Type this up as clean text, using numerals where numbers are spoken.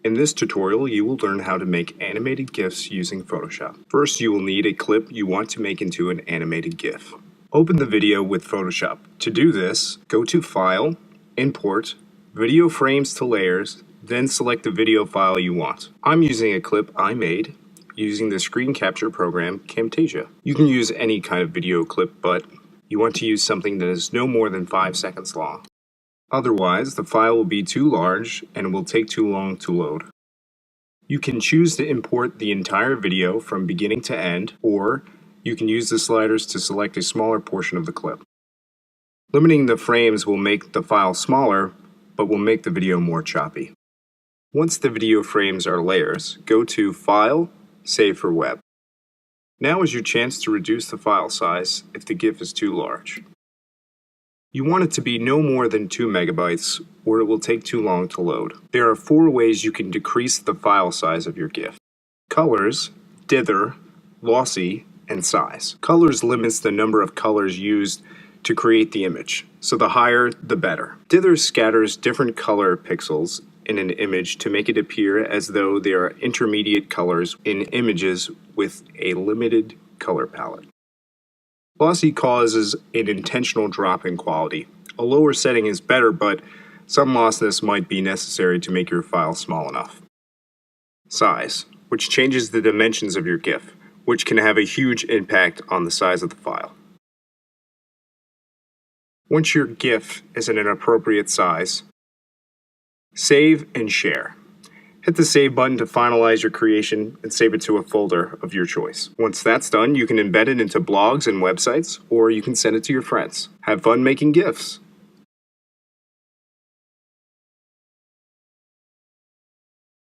In this tutorial, you will learn how to make animated GIFs using Photoshop. First, you will need a clip you want to make into an animated GIF. Open the video with Photoshop. To do this, go to File, Import, Video Frames to Layers, then select the video file you want. I'm using a clip I made using the screen capture program Camtasia. You can use any kind of video clip, but you want to use something that is no more than 5 seconds long. Otherwise, the file will be too large and it will take too long to load. You can choose to import the entire video from beginning to end, or you can use the sliders to select a smaller portion of the clip. Limiting the frames will make the file smaller, but will make the video more choppy. Once the video frames are layers, go to File, Save for Web. Now is your chance to reduce the file size if the GIF is too large. You want it to be no more than 2 megabytes, or it will take too long to load. There are 4 ways you can decrease the file size of your GIF: colors, dither, lossy, and size. Colors limits the number of colors used to create the image, so the higher the better. Dither scatters different color pixels in an image to make it appear as though there are intermediate colors in images with a limited color palette. Lossy causes an intentional drop in quality. A lower setting is better, but some lossiness might be necessary to make your file small enough. Size, which changes the dimensions of your GIF, which can have a huge impact on the size of the file. Once your GIF is in an appropriate size, save and share. Hit the Save button to finalize your creation and save it to a folder of your choice. Once that's done, you can embed it into blogs and websites, or you can send it to your friends. Have fun making GIFs!